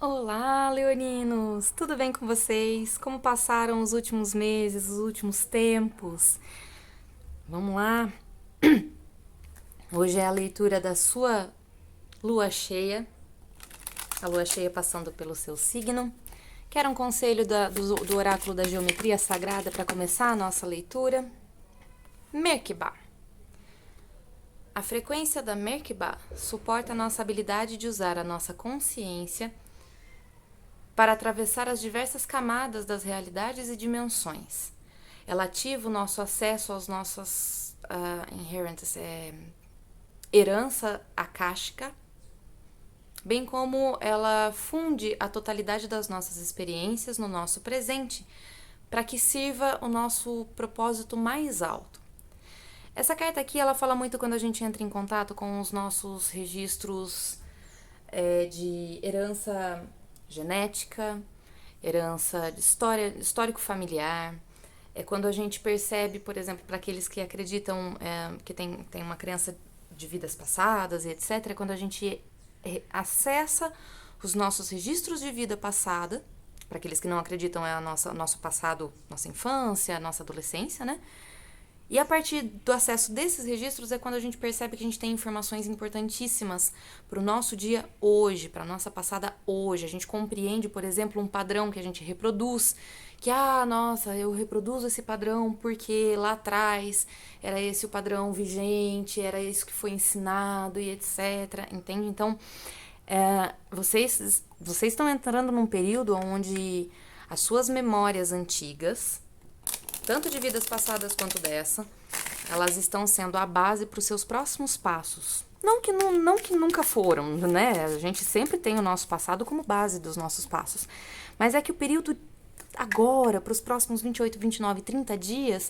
Olá, leoninos! Tudo bem com vocês? Como passaram os últimos meses, os últimos tempos? Vamos lá! Hoje é a leitura da sua lua cheia, a lua cheia passando pelo seu signo. Quer um conselho do oráculo da geometria sagrada para começar a nossa leitura? Merkabah. A frequência da Merkabah suporta a nossa habilidade de usar a nossa consciência para atravessar as diversas camadas das realidades e dimensões. Ela ativa o nosso acesso às nossas inherentes, herança akáshica, bem como ela funde a totalidade das nossas experiências no nosso presente, para que sirva o nosso propósito mais alto. Essa carta aqui, ela fala muito quando a gente entra em contato com os nossos registros de herança genética, herança de histórico familiar. É quando a gente percebe, por exemplo, para aqueles que acreditam que tem uma crença de vidas passadas e etc., é quando a gente acessa os nossos registros de vida passada. Para aqueles que não acreditam, é nosso passado, nossa infância, nossa adolescência, né? E a partir do acesso desses registros é quando a gente percebe que a gente tem informações importantíssimas para o nosso dia hoje, para a nossa passada hoje. A gente compreende, por exemplo, um padrão que a gente reproduz, que, nossa, eu reproduzo esse padrão porque lá atrás era esse o padrão vigente, era isso que foi ensinado e etc. Entende? Então, vocês estão entrando num período onde as suas memórias antigas, tanto de vidas passadas quanto dessa, elas estão sendo a base para os seus próximos passos. Não que nunca foram, né? A gente sempre tem o nosso passado como base dos nossos passos. Mas é que o período agora, para os próximos 28, 29, 30 dias,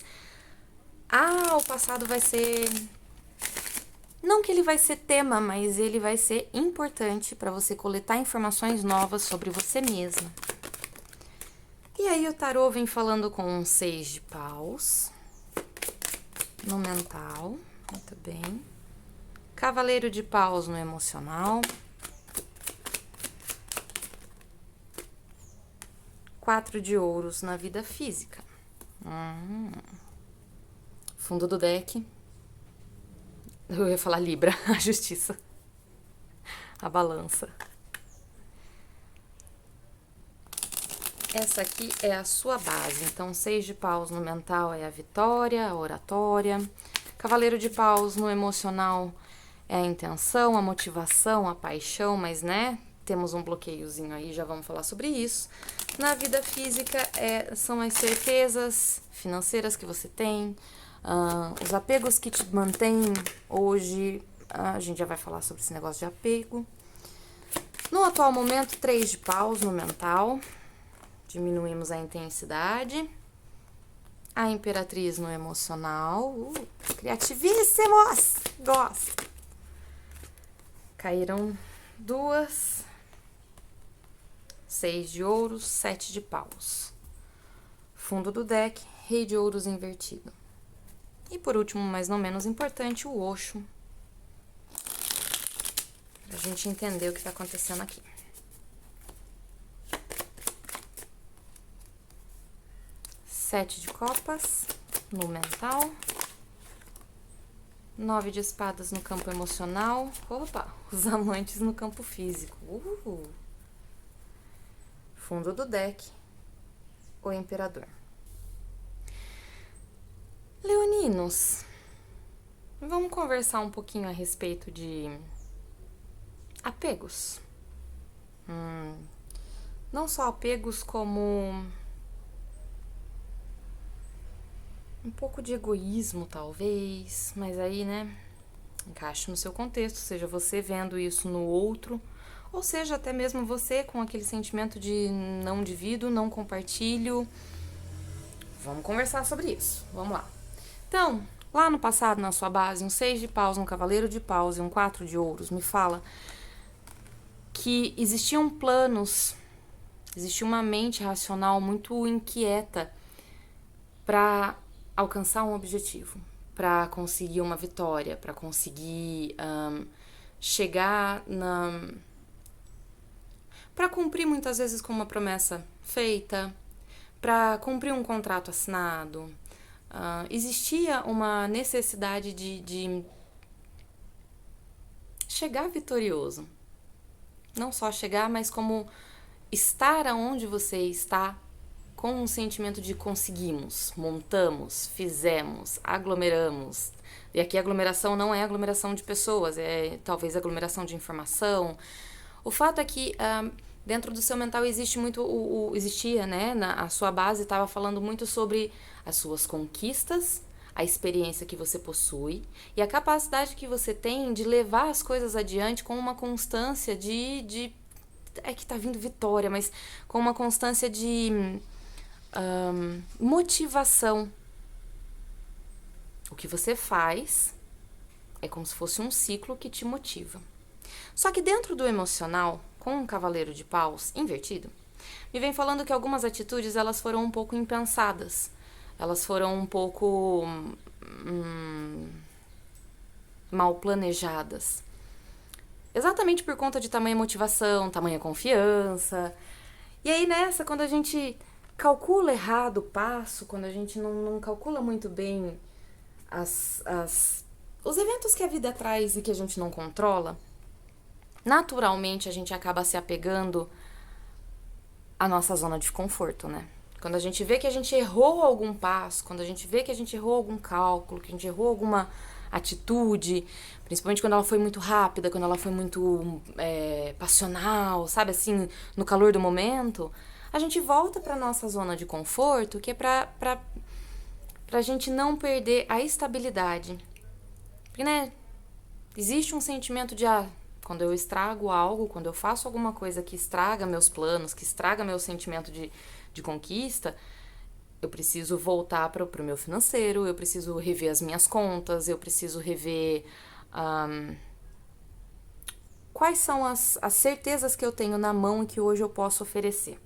o passado vai ser... Não que ele vai ser tema, mas ele vai ser importante para você coletar informações novas sobre você mesma. E aí o tarô vem falando com um 6 de paus no mental, muito bem. Cavaleiro de paus no emocional. 4 de ouros na vida física. Fundo do deck. Eu ia falar Libra, a justiça. A balança. Essa aqui é a sua base. Então, 6 de paus no mental é a vitória, a oratória. Cavaleiro de paus no emocional é a intenção, a motivação, a paixão, mas, né, temos um bloqueiozinho aí, já vamos falar sobre isso. Na vida física, são as certezas financeiras que você tem, os apegos que te mantêm hoje. A gente já vai falar sobre esse negócio de apego. No atual momento, 3 de paus no mental. Diminuímos a intensidade. A imperatriz no emocional. Criativíssimos! Gosto! Caíram 2. 6 de ouros, 7 de paus. Fundo do deck, rei de ouros invertido. E por último, mas não menos importante, o Osho. Pra gente entender o que tá acontecendo aqui. 7 de copas no mental. 9 de espadas no campo emocional. Opa, os amantes no campo físico. Fundo do deck, o imperador. Leoninos, vamos conversar um pouquinho a respeito de apegos. Não só apegos, como um pouco de egoísmo, talvez, mas aí, né, encaixe no seu contexto, seja você vendo isso no outro, ou seja até mesmo você com aquele sentimento de não divido, não compartilho. Vamos conversar sobre isso, vamos lá. Então, lá no passado, na sua base, um 6 de paus, um cavaleiro de paus e um 4 de ouros me fala que existiam planos, existia uma mente racional muito inquieta para alcançar um objetivo, para conseguir uma vitória, para conseguir chegar para cumprir muitas vezes com uma promessa feita, para cumprir um contrato assinado. Existia uma necessidade de chegar vitorioso. Não só chegar, mas como estar aonde você está com um sentimento de conseguimos, montamos, fizemos, aglomeramos. E aqui a aglomeração não é aglomeração de pessoas, é talvez aglomeração de informação. O fato é que dentro do seu mental existe muito, existia, né? A sua base estava falando muito sobre as suas conquistas, a experiência que você possui e a capacidade que você tem de levar as coisas adiante com uma constância é que tá vindo vitória, mas com uma constância de motivação. O que você faz é como se fosse um ciclo que te motiva. Só que dentro do emocional, com um cavaleiro de paus invertido, me vem falando que algumas atitudes elas foram um pouco impensadas. Elas foram um pouco mal planejadas. Exatamente por conta de tamanha motivação, tamanha confiança. E aí nessa, quando a gente calcula errado o passo, quando a gente não calcula muito bem os eventos que a vida traz e que a gente não controla, naturalmente a gente acaba se apegando à nossa zona de conforto, né? Quando a gente vê que a gente errou algum passo, quando a gente vê que a gente errou algum cálculo, que a gente errou alguma atitude, principalmente quando ela foi muito rápida, quando ela foi muito passional, sabe, assim, no calor do momento, a gente volta pra nossa zona de conforto, que é pra gente não perder a estabilidade. Porque, né, existe um sentimento de, quando eu estrago algo, quando eu faço alguma coisa que estraga meus planos, que estraga meu sentimento de conquista, eu preciso voltar para o meu financeiro, eu preciso rever as minhas contas, eu preciso rever quais são as certezas que eu tenho na mão e que hoje eu posso oferecer.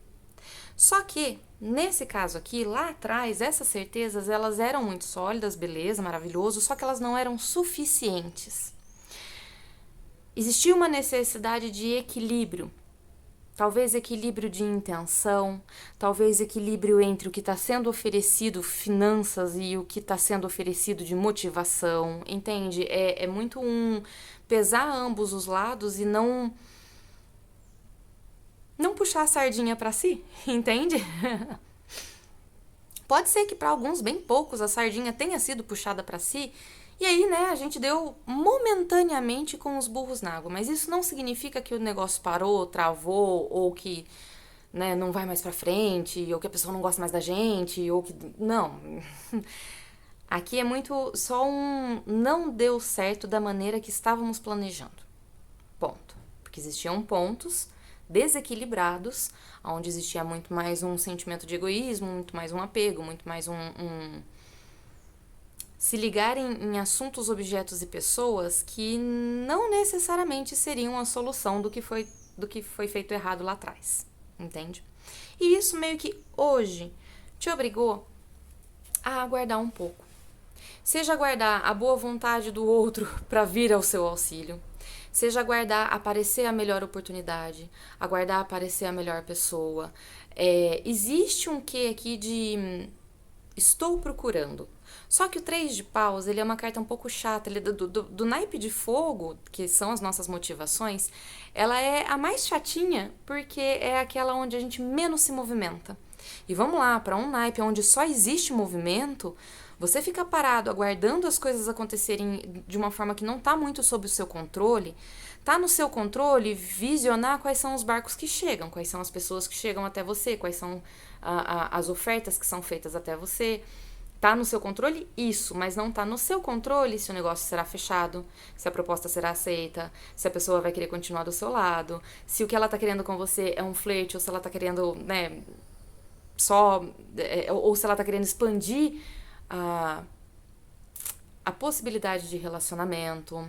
Só que, nesse caso aqui, lá atrás, essas certezas, elas eram muito sólidas, beleza, maravilhoso, só que elas não eram suficientes. Existia uma necessidade de equilíbrio. Talvez equilíbrio de intenção, talvez equilíbrio entre o que está sendo oferecido, finanças, e o que está sendo oferecido de motivação, entende? É muito pesar ambos os lados e não puxar a sardinha para si, entende? Pode ser que para alguns, bem poucos, a sardinha tenha sido puxada para si, e aí, né, a gente deu momentaneamente com os burros na água, mas isso não significa que o negócio parou, travou, ou que, né, não vai mais pra frente, ou que a pessoa não gosta mais da gente, ou que... Não. Aqui é muito só não deu certo da maneira que estávamos planejando. Ponto. Porque existiam pontos desequilibrados, onde existia muito mais um sentimento de egoísmo, muito mais um apego, muito mais se ligar em assuntos, objetos e pessoas que não necessariamente seriam a solução do que foi feito errado lá atrás, entende? E isso meio que hoje te obrigou a aguardar um pouco. Seja aguardar a boa vontade do outro para vir ao seu auxílio, seja aguardar aparecer a melhor oportunidade, aguardar aparecer a melhor pessoa. Existe um quê aqui de estou procurando. Só que o 3 de paus, ele é uma carta um pouco chata, ele é do naipe de fogo, que são as nossas motivações, ela é a mais chatinha, porque é aquela onde a gente menos se movimenta. E vamos lá, para um naipe onde só existe movimento, você fica parado aguardando as coisas acontecerem de uma forma que não está muito sob o seu controle, tá no seu controle visionar quais são os barcos que chegam, quais são as pessoas que chegam até você, quais são as ofertas que são feitas até você. Tá no seu controle? Isso, mas não tá no seu controle se o negócio será fechado, se a proposta será aceita, se a pessoa vai querer continuar do seu lado, se o que ela tá querendo com você é um flerte, ou se ela tá querendo, né, ou se ela tá querendo expandir a possibilidade de relacionamento.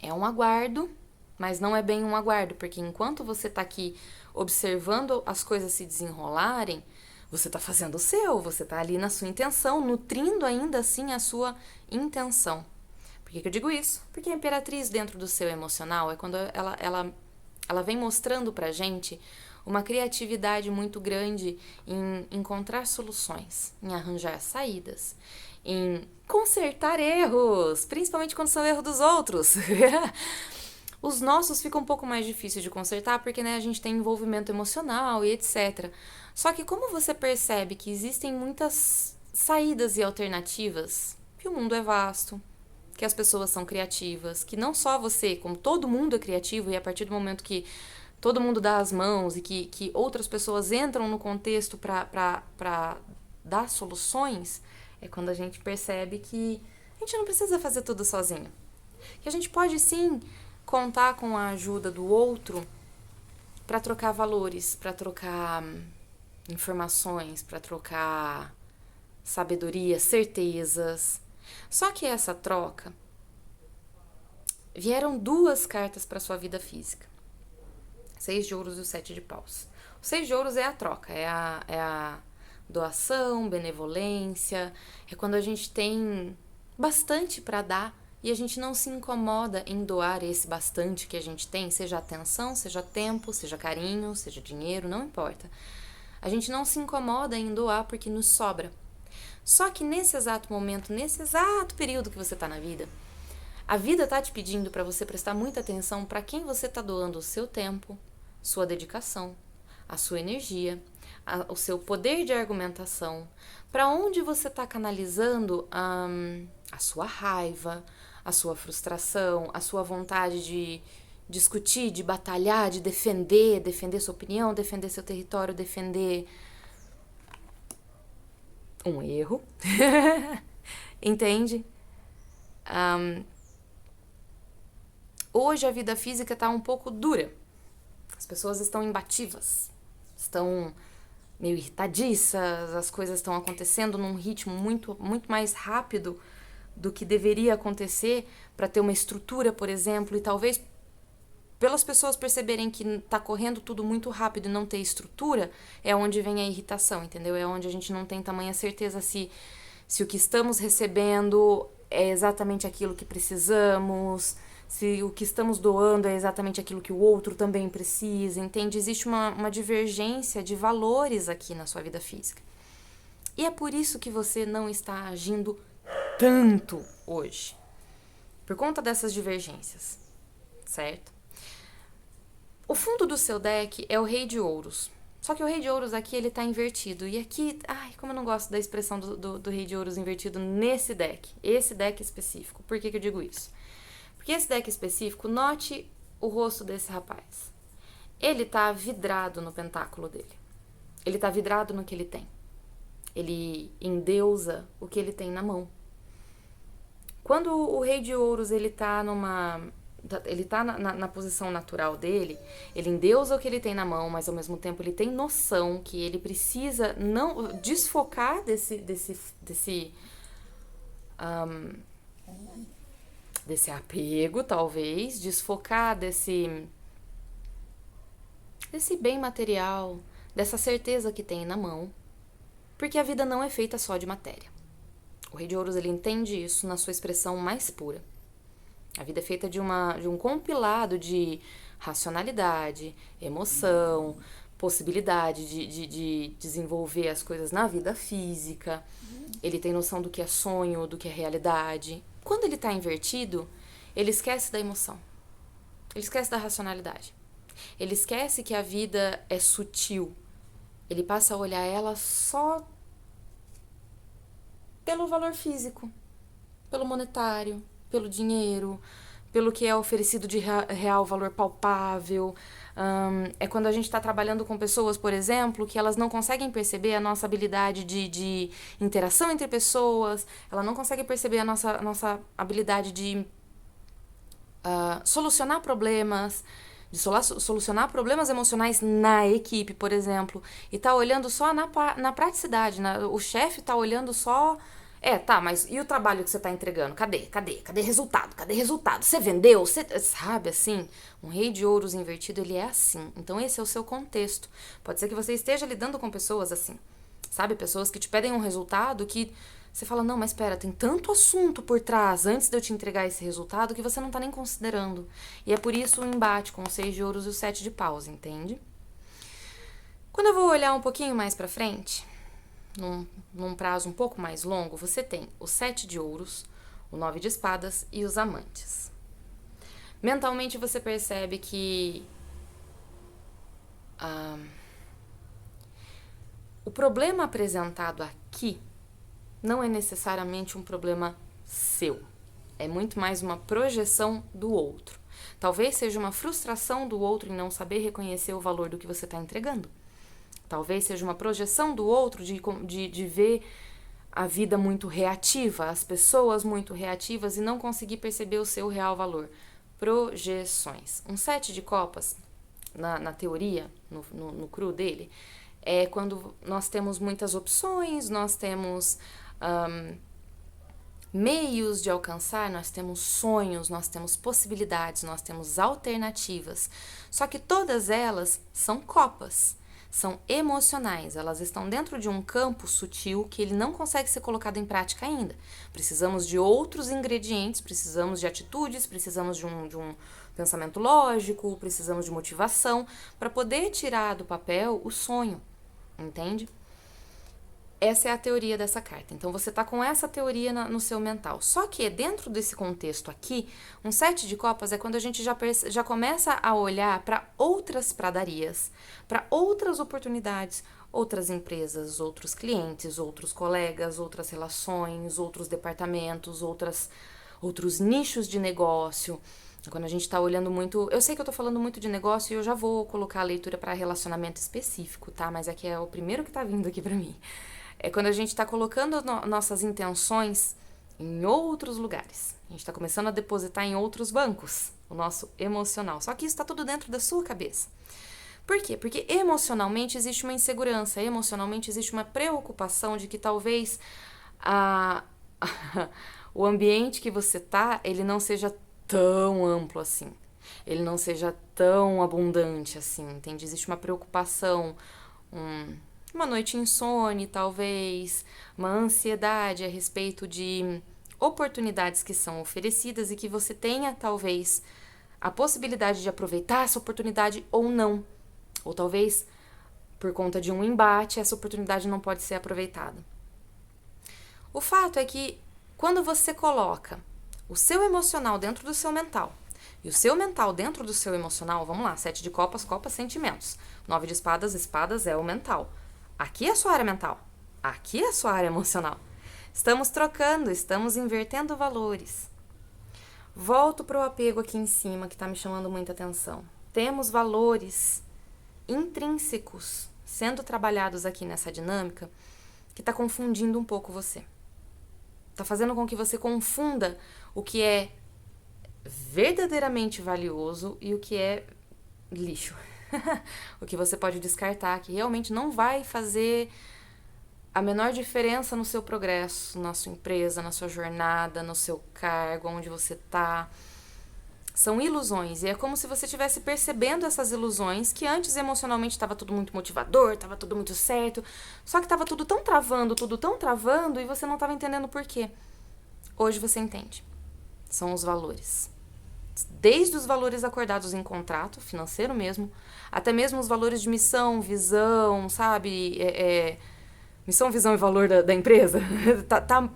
É um aguardo, mas não é bem um aguardo, porque enquanto você tá aqui observando as coisas se desenrolarem, você tá fazendo o seu, você tá ali na sua intenção, nutrindo ainda assim a sua intenção. Por que eu digo isso? Porque a imperatriz dentro do seu emocional é quando ela ela vem mostrando pra gente uma criatividade muito grande em encontrar soluções, em arranjar saídas, em consertar erros, principalmente quando são erros dos outros. Os nossos ficam um pouco mais difíceis de consertar porque, né, a gente tem envolvimento emocional e etc. Só que como você percebe que existem muitas saídas e alternativas, que o mundo é vasto, que as pessoas são criativas, que não só você, como todo mundo é criativo, e a partir do momento que todo mundo dá as mãos e que outras pessoas entram no contexto para dar soluções, é quando a gente percebe que a gente não precisa fazer tudo sozinho. Que a gente pode sim contar com a ajuda do outro para trocar valores, para trocar informações, para trocar sabedoria, certezas. Só que essa troca, vieram duas cartas para sua vida física. 6 de ouros e o 7 de paus. O 6 de ouros é a troca, é a doação, benevolência, é quando a gente tem bastante para dar e a gente não se incomoda em doar esse bastante que a gente tem, seja atenção, seja tempo, seja carinho, seja dinheiro, não importa. A gente não se incomoda em doar porque nos sobra. Só que nesse exato momento, nesse exato período que você está na vida, a vida está te pedindo para você prestar muita atenção para quem você está doando o seu tempo, sua dedicação, a sua energia, o seu poder de argumentação, para onde você está canalizando a sua raiva, a sua frustração, a sua vontade de discutir, de batalhar, de defender sua opinião, defender seu território, defender um erro. Entende? Hoje a vida física está um pouco dura. As pessoas estão imbativas, estão meio irritadiças, as coisas estão acontecendo num ritmo muito mais rápido do que deveria acontecer para ter uma estrutura, por exemplo, e talvez pelas pessoas perceberem que está correndo tudo muito rápido e não ter estrutura, é onde vem a irritação, entendeu? É onde a gente não tem tamanha certeza se o que estamos recebendo é exatamente aquilo que precisamos, se o que estamos doando é exatamente aquilo que o outro também precisa, entende? Existe uma divergência de valores aqui na sua vida física. E é por isso que você não está agindo tanto hoje. Por conta dessas divergências, certo? O fundo do seu deck é o Rei de Ouros. Só que o Rei de Ouros aqui, ele tá invertido. E aqui, como eu não gosto da expressão do Rei de Ouros invertido nesse deck. Esse deck específico. Por que eu digo isso? Porque esse deck específico, note o rosto desse rapaz. Ele tá vidrado no pentáculo dele. Ele tá vidrado no que ele tem. Ele endeusa o que ele tem na mão. Quando o Rei de Ouros, ele tá na posição natural dele, ele endeusa o que ele tem na mão, mas ao mesmo tempo ele tem noção que ele precisa não desfocar desse apego, talvez, desfocar desse bem material, dessa certeza que tem na mão, porque a vida não é feita só de matéria. O Rei de Ouros, ele entende isso na sua expressão mais pura. A vida é feita de um compilado de racionalidade, emoção, possibilidade de desenvolver as coisas na vida física. Ele tem noção do que é sonho, do que é realidade. Quando ele está invertido, ele esquece da emoção. Ele esquece da racionalidade. Ele esquece que a vida é sutil. Ele passa a olhar ela só pelo valor físico, pelo monetário, pelo dinheiro, pelo que é oferecido de real valor palpável. É quando a gente está trabalhando com pessoas, por exemplo, que elas não conseguem perceber a nossa habilidade de interação entre pessoas, ela não consegue perceber a nossa habilidade de solucionar problemas, de solucionar problemas emocionais na equipe, por exemplo, e tá olhando só na praticidade, o chefe tá olhando só... mas e o trabalho que você tá entregando? Cadê resultado? Cadê resultado? Você vendeu? Sabe, assim, um Rei de Ouros invertido, ele é assim. Então esse é o seu contexto. Pode ser que você esteja lidando com pessoas assim, sabe? Pessoas que te pedem um resultado que Você fala, não, mas espera, tem tanto assunto por trás antes de eu te entregar esse resultado que você não tá nem considerando. E é por isso o embate com o 6 de ouros e o 7 de paus, entende? Quando eu vou olhar um pouquinho mais pra frente, num prazo um pouco mais longo, você tem o 7 de ouros, o 9 de espadas e os amantes. Mentalmente você percebe que o problema apresentado aqui não é necessariamente um problema seu. É muito mais uma projeção do outro. Talvez seja uma frustração do outro em não saber reconhecer o valor do que você está entregando. Talvez seja uma projeção do outro de ver a vida muito reativa, as pessoas muito reativas e não conseguir perceber o seu real valor. Projeções. Um 7 de copas, na teoria, no cru dele, é quando nós temos muitas opções, nós temos meios de alcançar, nós temos sonhos, nós temos possibilidades, nós temos alternativas. Só que todas elas são copas, são emocionais, elas estão dentro de um campo sutil que ele não consegue ser colocado em prática ainda. Precisamos de outros ingredientes, precisamos de atitudes, precisamos de um pensamento lógico, precisamos de motivação para poder tirar do papel o sonho, entende? Essa é a teoria dessa carta. Então, você está com essa teoria no seu mental. Só que dentro desse contexto aqui, um 7 de copas é quando a gente já começa a olhar para outras pradarias, para outras oportunidades, outras empresas, outros clientes, outros colegas, outras relações, outros departamentos, outros nichos de negócio. Quando a gente está olhando muito... Eu sei que eu estou falando muito de negócio e eu já vou colocar a leitura para relacionamento específico, tá? Mas é que é o primeiro que está vindo aqui para mim. É quando a gente está colocando nossas intenções em outros lugares. A gente está começando a depositar em outros bancos o nosso emocional. Só que isso está tudo dentro da sua cabeça. Por quê? Porque emocionalmente existe uma insegurança, emocionalmente existe uma preocupação de que talvez o ambiente que você tá, ele não seja tão amplo assim. Ele não seja tão abundante assim, entende? Existe uma preocupação, uma noite insone, talvez, uma ansiedade a respeito de oportunidades que são oferecidas e que você tenha, talvez, a possibilidade de aproveitar essa oportunidade ou não. Ou talvez, por conta de um embate, essa oportunidade não pode ser aproveitada. O fato é que, quando você coloca o seu emocional dentro do seu mental e o seu mental dentro do seu emocional, vamos lá, 7 de copas, copas, sentimentos. 9 de espadas, espadas é o mental. Aqui é a sua área mental, aqui é a sua área emocional. Estamos trocando, estamos invertendo valores. Volto para o apego aqui em cima, que está me chamando muita atenção. Temos valores intrínsecos sendo trabalhados aqui nessa dinâmica que está confundindo um pouco você. Está fazendo com que você confunda o que é verdadeiramente valioso e o que é lixo. O que você pode descartar, que realmente não vai fazer a menor diferença no seu progresso, na sua empresa, na sua jornada, no seu cargo, onde você está. São ilusões, e é como se você estivesse percebendo essas ilusões, que antes emocionalmente estava tudo muito motivador, estava tudo muito certo, só que estava tudo tão travando, e você não estava entendendo por quê. Hoje você entende. São os valores. Desde os valores acordados em contrato, financeiro mesmo, até mesmo os valores de missão, visão, sabe? Missão, visão e valor da empresa.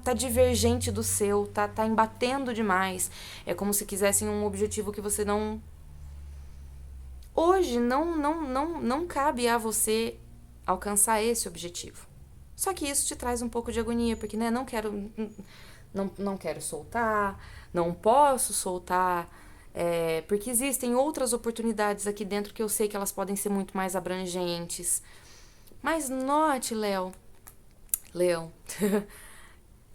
tá divergente do seu, tá embatendo demais. É como se quisessem um objetivo que você não... Hoje não cabe a você alcançar esse objetivo. Só que isso te traz um pouco de agonia, porque né, não quero soltar, não posso soltar... porque existem outras oportunidades aqui dentro que eu sei que elas podem ser muito mais abrangentes. Mas note, Leão,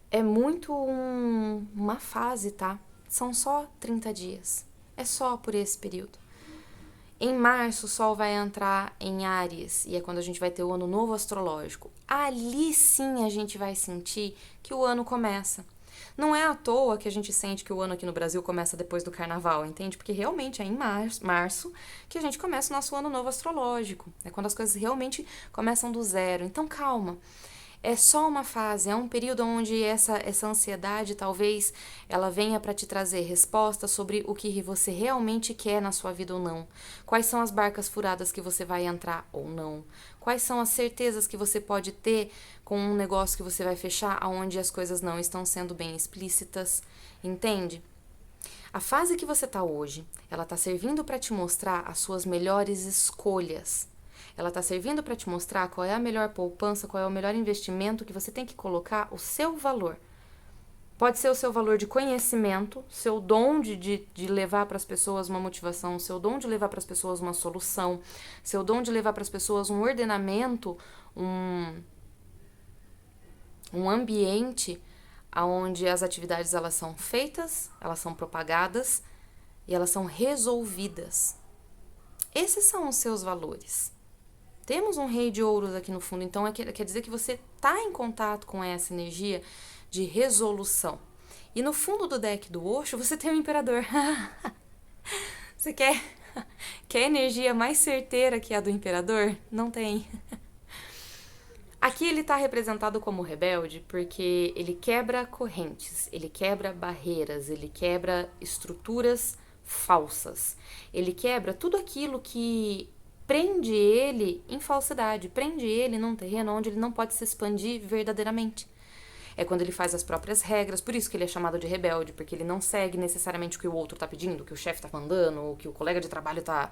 é muito uma fase, tá? São só 30 dias. É só por esse período. Em março, o Sol vai entrar em Áries, e é quando a gente vai ter o ano novo astrológico. Ali sim a gente vai sentir que o ano começa. Não é à toa que a gente sente que o ano aqui no Brasil começa depois do carnaval, entende? Porque realmente é em março que a gente começa o nosso ano novo astrológico. É quando as coisas realmente começam do zero. Então, calma. É só uma fase, é um período onde essa ansiedade talvez ela venha para te trazer respostas sobre o que você realmente quer na sua vida ou não. Quais são as barcas furadas que você vai entrar ou não. Quais são as certezas que você pode ter com um negócio que você vai fechar aonde as coisas não estão sendo bem explícitas, entende? A fase que você está hoje, ela está servindo para te mostrar as suas melhores escolhas. Ela está servindo para te mostrar qual é a melhor poupança, qual é o melhor investimento que você tem que colocar o seu valor. Pode ser o seu valor de conhecimento, seu dom de levar para as pessoas uma motivação, seu dom de levar para as pessoas uma solução, seu dom de levar para as pessoas um ordenamento, um ambiente onde as atividades elas são feitas, elas são propagadas e elas são resolvidas. Esses são os seus valores. Temos um rei de ouros aqui no fundo, então quer dizer que você está em contato com essa energia de resolução. E no fundo do deck do Osho, você tem o imperador. Você quer energia mais certeira que a do imperador? Não tem. Aqui ele está representado como rebelde porque ele quebra correntes, ele quebra barreiras, ele quebra estruturas falsas. Ele quebra tudo aquilo que prende ele em falsidade, prende ele num terreno onde ele não pode se expandir verdadeiramente. É quando ele faz as próprias regras, por isso que ele é chamado de rebelde, porque ele não segue necessariamente o que o outro tá pedindo, o que o chefe tá mandando, ou o que o colega de trabalho tá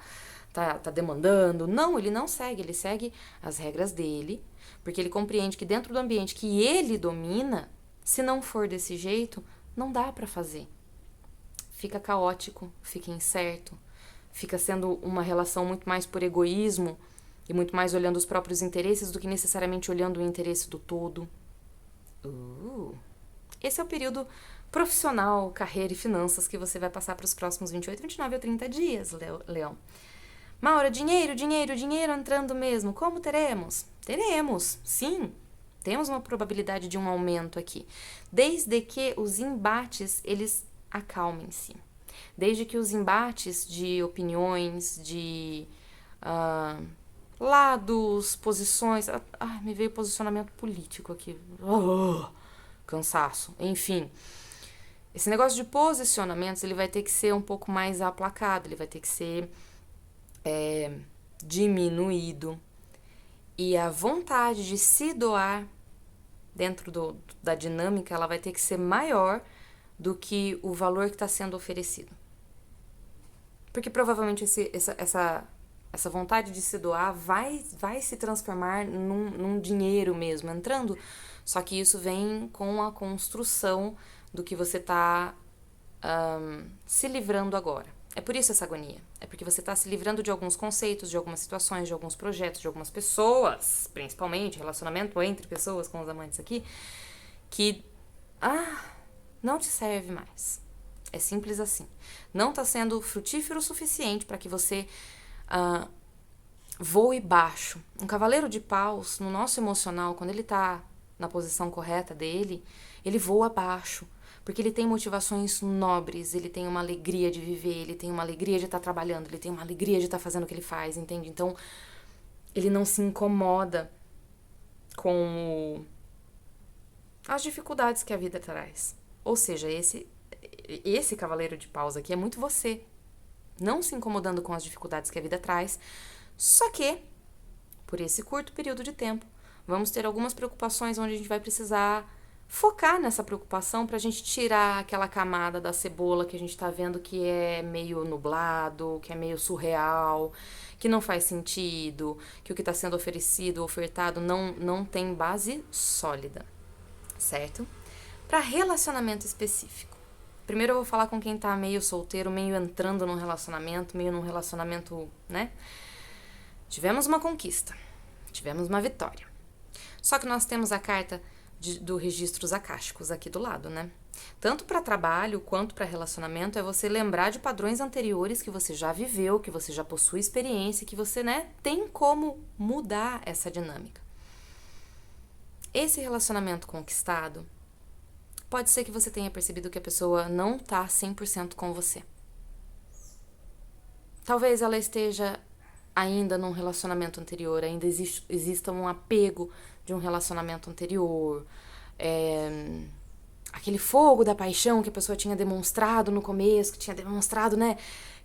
demandando. Não, ele não segue, ele segue as regras dele, porque ele compreende que dentro do ambiente que ele domina, se não for desse jeito, não dá pra fazer. Fica caótico, fica incerto, fica sendo uma relação muito mais por egoísmo e muito mais olhando os próprios interesses do que necessariamente olhando o interesse do todo. Esse é o período profissional, carreira e finanças que você vai passar para os próximos 28, 29 ou 30 dias, Leão. Maura, dinheiro entrando mesmo. Como teremos? Teremos, sim. Temos uma probabilidade de um aumento aqui. Desde que os embates, eles acalmem-se. Desde que os embates de opiniões, de lados, posições... me veio posicionamento político aqui. Cansaço. Enfim, esse negócio de posicionamentos, ele vai ter que ser um pouco mais aplacado, ele vai ter que ser diminuído. E a vontade de se doar dentro da dinâmica, ela vai ter que ser maior do que o valor que está sendo oferecido. Porque provavelmente essa vontade de se doar vai se transformar num dinheiro mesmo, entrando. Só que isso vem com a construção do que você está se livrando agora. É por isso essa agonia. É porque você está se livrando de alguns conceitos, de algumas situações, de alguns projetos, de algumas pessoas, principalmente relacionamento entre pessoas com os amantes aqui, que não te serve mais. É simples assim. Não está sendo frutífero o suficiente para que você voe baixo. Um cavaleiro de paus, no nosso emocional, quando ele está na posição correta dele, ele voa baixo. Porque ele tem motivações nobres, ele tem uma alegria de viver, ele tem uma alegria de estar trabalhando, ele tem uma alegria de estar fazendo o que ele faz, entende? Então, ele não se incomoda com as dificuldades que a vida traz. Ou seja, esse cavaleiro de paus aqui é muito você. Não se incomodando com as dificuldades que a vida traz. Só que, por esse curto período de tempo, vamos ter algumas preocupações onde a gente vai precisar focar nessa preocupação pra gente tirar aquela camada da cebola que a gente tá vendo que é meio nublado, que é meio surreal, que não faz sentido, que o que tá sendo oferecido, ofertado não tem base sólida, certo? Para relacionamento específico. Primeiro eu vou falar com quem tá meio solteiro, meio entrando num relacionamento, né? Tivemos uma conquista, tivemos uma vitória. Só que nós temos a carta do registros akáshicos aqui do lado, né? Tanto para trabalho quanto para relacionamento é você lembrar de padrões anteriores que você já viveu, que você já possui experiência, que você, tem como mudar essa dinâmica. Esse relacionamento conquistado, pode ser que você tenha percebido que a pessoa não tá 100% com você. Talvez ela esteja ainda num relacionamento anterior, ainda exista um apego de um relacionamento anterior, aquele fogo da paixão que a pessoa tinha demonstrado no começo, que tinha demonstrado, né,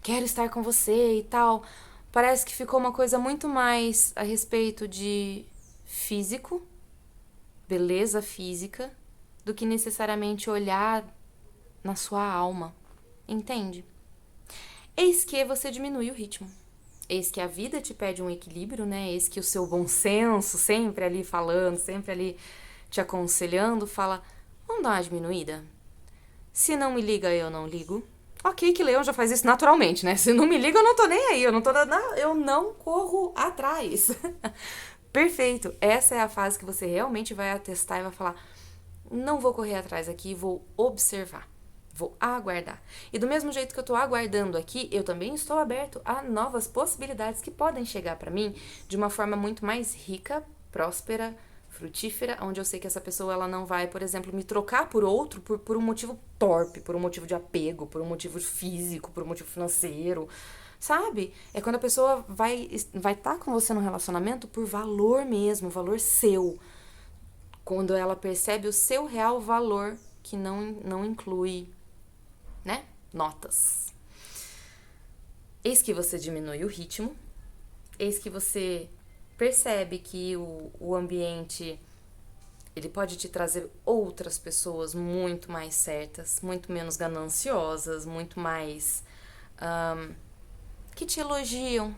quero estar com você e tal, parece que ficou uma coisa muito mais a respeito de físico, beleza física, do que necessariamente olhar na sua alma, entende? Eis que você diminui o ritmo. Eis que a vida te pede um equilíbrio, né? Eis que o seu bom senso, sempre ali falando, sempre ali te aconselhando, fala, vamos dar uma diminuída? Se não me liga, eu não ligo. Ok, que Leão já faz isso naturalmente, né? Se não me liga, eu não tô nem aí, eu não corro atrás. Perfeito. Essa é a fase que você realmente vai atestar e vai falar, não vou correr atrás aqui, vou observar. Vou aguardar. E do mesmo jeito que eu estou aguardando aqui, eu também estou aberto a novas possibilidades que podem chegar para mim de uma forma muito mais rica, próspera, frutífera, onde eu sei que essa pessoa ela não vai, por exemplo, me trocar por outro por um motivo torpe, por um motivo de apego, por um motivo físico, por um motivo financeiro, sabe? É quando a pessoa vai estar com você no relacionamento por valor mesmo, valor seu. Quando ela percebe o seu real valor, que não inclui, né, notas. Eis que você diminui o ritmo, eis que você percebe que o ambiente ele pode te trazer outras pessoas muito mais certas, muito menos gananciosas, muito mais que te elogiam,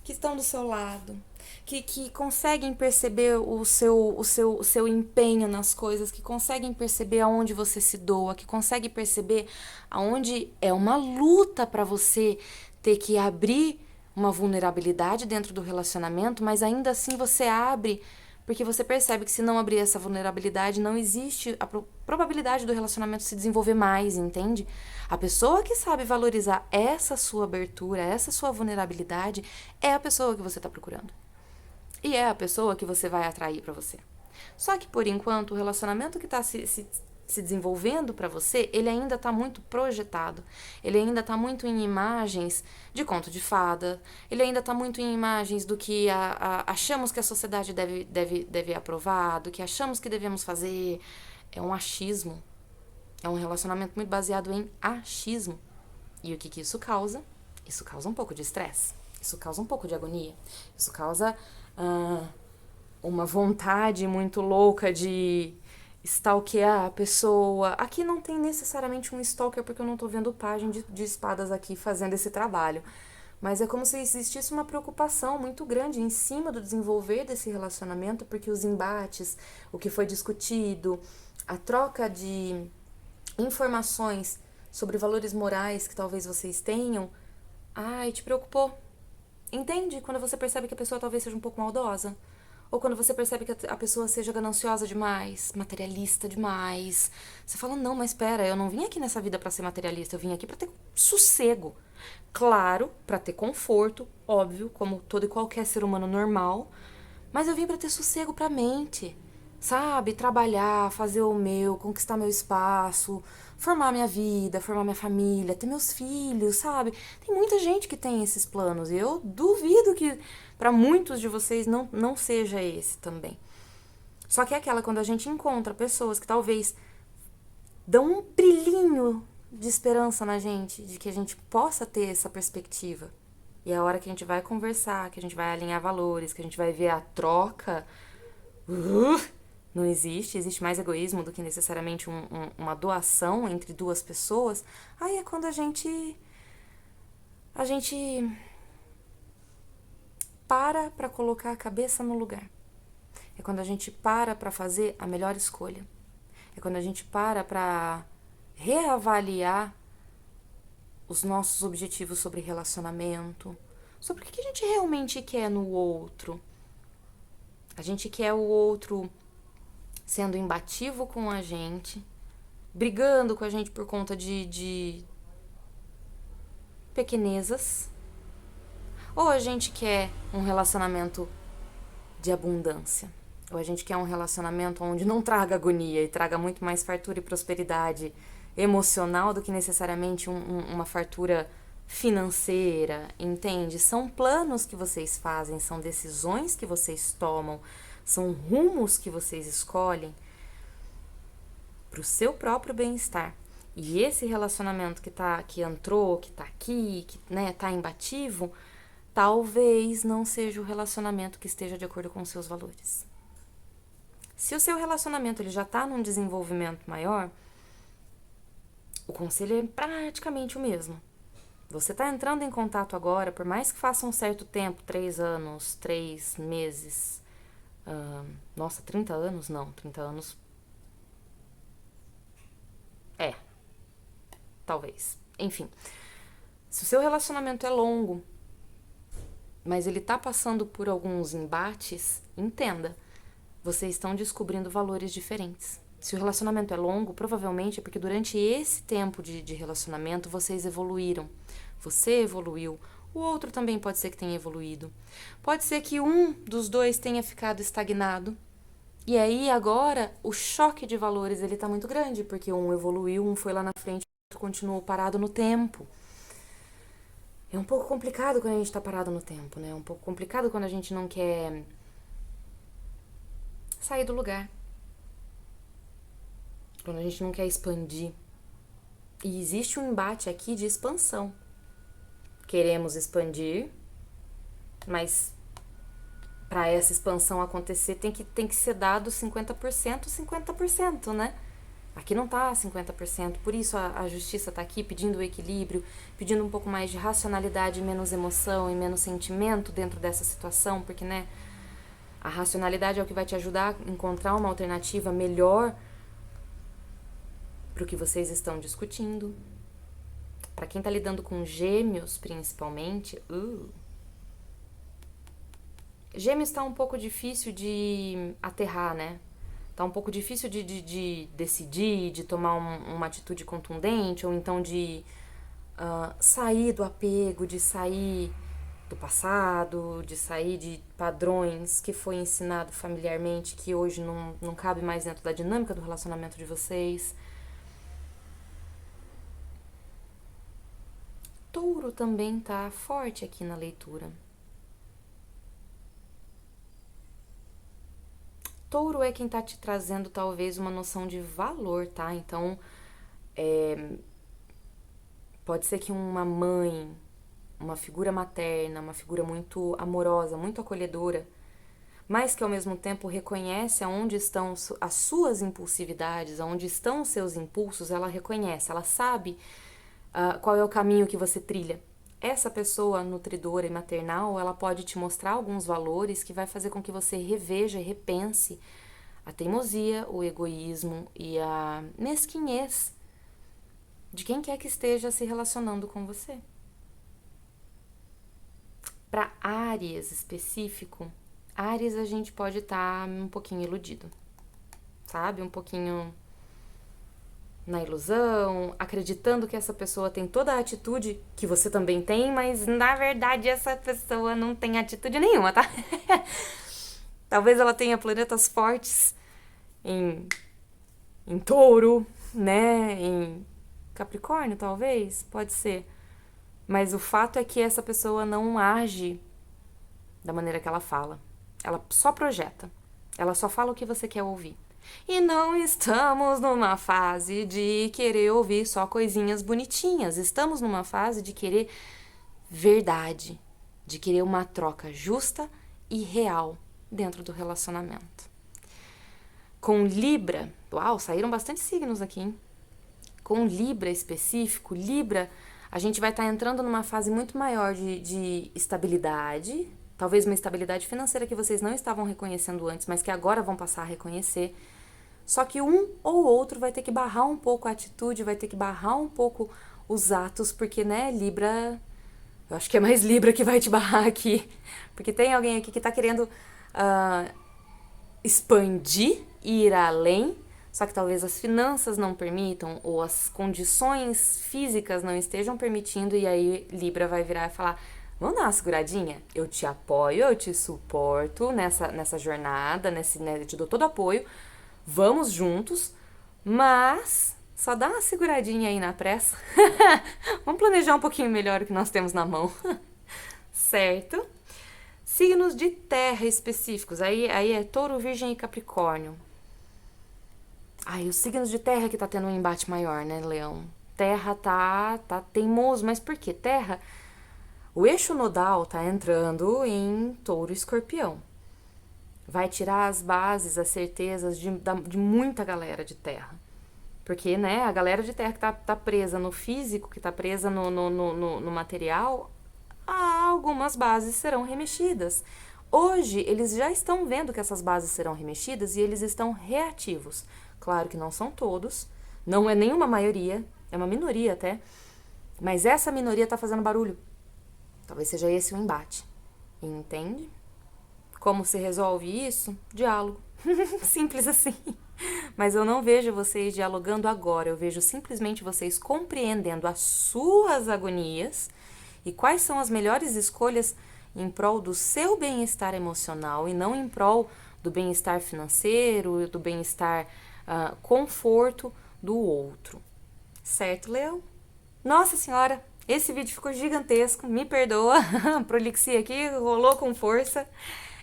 que estão do seu lado, que conseguem perceber o seu empenho nas coisas, que conseguem perceber aonde você se doa, que conseguem perceber aonde é uma luta para você ter que abrir uma vulnerabilidade dentro do relacionamento, mas ainda assim você abre, porque você percebe que se não abrir essa vulnerabilidade, não existe a probabilidade do relacionamento se desenvolver mais, entende? A pessoa que sabe valorizar essa sua abertura, essa sua vulnerabilidade, é a pessoa que você está procurando. E é a pessoa que você vai atrair para você. Só que, por enquanto, o relacionamento que está se desenvolvendo para você, ele ainda está muito projetado. Ele ainda está muito em imagens de conto de fada. Ele ainda está muito em imagens do que achamos que a sociedade deve aprovar, do que achamos que devemos fazer. É um achismo. É um relacionamento muito baseado em achismo. E o que isso causa? Isso causa um pouco de estresse. Isso causa um pouco de agonia. Isso causa uma vontade muito louca de stalkear a pessoa. Aqui não tem necessariamente um stalker, porque eu não tô vendo página de espadas aqui fazendo esse trabalho. Mas é como se existisse uma preocupação muito grande em cima do desenvolver desse relacionamento, porque os embates, o que foi discutido, a troca de informações sobre valores morais que talvez vocês tenham, te preocupou. Entende? Quando você percebe que a pessoa talvez seja um pouco maldosa. Ou quando você percebe que a pessoa seja gananciosa demais, materialista demais. Você fala, não, mas espera, eu não vim aqui nessa vida pra ser materialista, eu vim aqui pra ter sossego. Claro, pra ter conforto, óbvio, como todo e qualquer ser humano normal. Mas eu vim pra ter sossego pra mente. Sabe? Trabalhar, fazer o meu, conquistar meu espaço, formar minha vida, formar minha família, ter meus filhos, sabe? Tem muita gente que tem esses planos e eu duvido que para muitos de vocês não seja esse também. Só que é aquela quando a gente encontra pessoas que talvez dão um brilhinho de esperança na gente, de que a gente possa ter essa perspectiva. E é a hora que a gente vai conversar, que a gente vai alinhar valores, que a gente vai ver a troca. Não existe mais egoísmo do que necessariamente uma doação entre duas pessoas. Aí é quando a gente para colocar a cabeça no lugar. É quando a gente para fazer a melhor escolha. É quando a gente para reavaliar os nossos objetivos sobre relacionamento, sobre o que a gente realmente quer no outro. A gente quer o outro sendo imbativo com a gente, brigando com a gente por conta de pequenezas, ou a gente quer um relacionamento de abundância, ou a gente quer um relacionamento onde não traga agonia e traga muito mais fartura e prosperidade emocional do que necessariamente uma fartura financeira, entende? São planos que vocês fazem, são decisões que vocês tomam, São rumos que vocês escolhem para o seu próprio bem-estar. E esse relacionamento que entrou, que tá aqui, que, né, tá imbatível, talvez não seja o relacionamento que esteja de acordo com os seus valores. Se o seu relacionamento ele já tá num desenvolvimento maior, o conselho é praticamente o mesmo. Você tá entrando em contato agora, por mais que faça um certo tempo, 3 anos, 3 meses, nossa, 30 anos? Não, 30 anos... talvez. Enfim, se o seu relacionamento é longo, mas ele tá passando por alguns embates, entenda, vocês estão descobrindo valores diferentes. Se o relacionamento é longo, provavelmente é porque durante esse tempo de relacionamento vocês evoluíram. Você evoluiu, o outro também pode ser que tenha evoluído. Pode ser que um dos dois tenha ficado estagnado. E aí agora o choque de valores ele tá muito grande, porque um evoluiu, um foi lá na frente, o outro continuou parado no tempo. É um pouco complicado quando a gente tá parado no tempo, né? É um pouco complicado quando a gente não quer sair do lugar. Quando a gente não quer expandir. E existe um embate aqui de expansão. Queremos expandir, mas para essa expansão acontecer tem que ser dado 50%, 50%, né? Aqui não tá 50%, por isso a justiça tá aqui pedindo o equilíbrio, pedindo um pouco mais de racionalidade, menos emoção e menos sentimento dentro dessa situação, porque, né, a racionalidade é o que vai te ajudar a encontrar uma alternativa melhor pro que vocês estão discutindo. Para quem tá lidando com gêmeos, principalmente, Gêmeos tá um pouco difícil de aterrar, né? Tá um pouco difícil de decidir, de tomar uma atitude contundente, ou então de sair do apego, de sair do passado, de sair de padrões que foi ensinado familiarmente, que hoje não cabe mais dentro da dinâmica do relacionamento de vocês. Touro também tá forte aqui na leitura. Touro é quem tá te trazendo talvez uma noção de valor, tá? Então, pode ser que uma mãe, uma figura materna, uma figura muito amorosa, muito acolhedora, mas que ao mesmo tempo reconhece aonde estão as suas impulsividades, aonde estão os seus impulsos, ela reconhece, ela sabe qual é o caminho que você trilha. Essa pessoa nutridora e maternal, ela pode te mostrar alguns valores que vai fazer com que você reveja e repense a teimosia, o egoísmo e a mesquinhez de quem quer que esteja se relacionando com você. Para Áries específico, Áries a gente pode estar um pouquinho iludido, sabe? Um pouquinho na ilusão, acreditando que essa pessoa tem toda a atitude que você também tem, mas na verdade essa pessoa não tem atitude nenhuma, tá? Talvez ela tenha planetas fortes em Touro, né? Em Capricórnio, talvez, pode ser. Mas o fato é que essa pessoa não age da maneira que ela fala. Ela só projeta. Ela só fala o que você quer ouvir. E não estamos numa fase de querer ouvir só coisinhas bonitinhas. Estamos numa fase de querer verdade, de querer uma troca justa e real dentro do relacionamento. Com Libra, uau, saíram bastante signos aqui, hein? Com Libra específico, Libra, a gente vai estar entrando numa fase muito maior de estabilidade, talvez uma estabilidade financeira que vocês não estavam reconhecendo antes, mas que agora vão passar a reconhecer. Só que um ou outro vai ter que barrar um pouco a atitude, vai ter que barrar um pouco os atos, porque, né, Libra... Eu acho que é mais Libra que vai te barrar aqui. Porque tem alguém aqui que tá querendo expandir, ir além, só que talvez as finanças não permitam, ou as condições físicas não estejam permitindo, e aí Libra vai virar e falar... Vamos dar uma seguradinha? Eu te apoio, eu te suporto nessa jornada, né, eu te dou todo apoio, vamos juntos, mas só dá uma seguradinha aí na pressa. Vamos planejar um pouquinho melhor o que nós temos na mão. Certo? Signos de terra específicos, aí é Touro, Virgem e Capricórnio. Ai, os signos de terra que tá tendo um embate maior, né, Leão? Terra tá teimoso, mas por quê? Terra, o eixo nodal tá entrando em Touro e Escorpião. Vai tirar as bases, as certezas de muita galera de terra. Porque, né, a galera de terra que tá presa no físico, que tá presa no material, algumas bases serão remexidas. Hoje, eles já estão vendo que essas bases serão remexidas e eles estão reativos. Claro que não são todos, não é nenhuma maioria, é uma minoria até, mas essa minoria tá fazendo barulho. Talvez seja esse o embate. Entende? Como se resolve isso? Diálogo. Simples assim. Mas eu não vejo vocês dialogando agora, eu vejo simplesmente vocês compreendendo as suas agonias e quais são as melhores escolhas em prol do seu bem-estar emocional e não em prol do bem-estar financeiro, do bem-estar conforto do outro. Certo, Leão? Nossa Senhora, esse vídeo ficou gigantesco, me perdoa, a prolixia aqui rolou com força.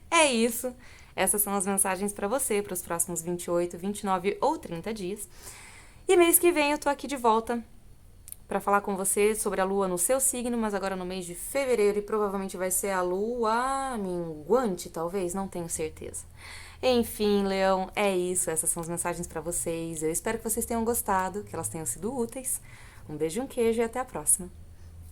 É isso. Essas são as mensagens para você para os próximos 28, 29 ou 30 dias. E mês que vem eu tô aqui de volta para falar com você sobre a lua no seu signo, mas agora no mês de fevereiro e provavelmente vai ser a lua minguante, talvez, não tenho certeza. Enfim, Leão, é isso. Essas são as mensagens para vocês. Eu espero que vocês tenham gostado, que elas tenham sido úteis. Um beijo e um queijo e até a próxima.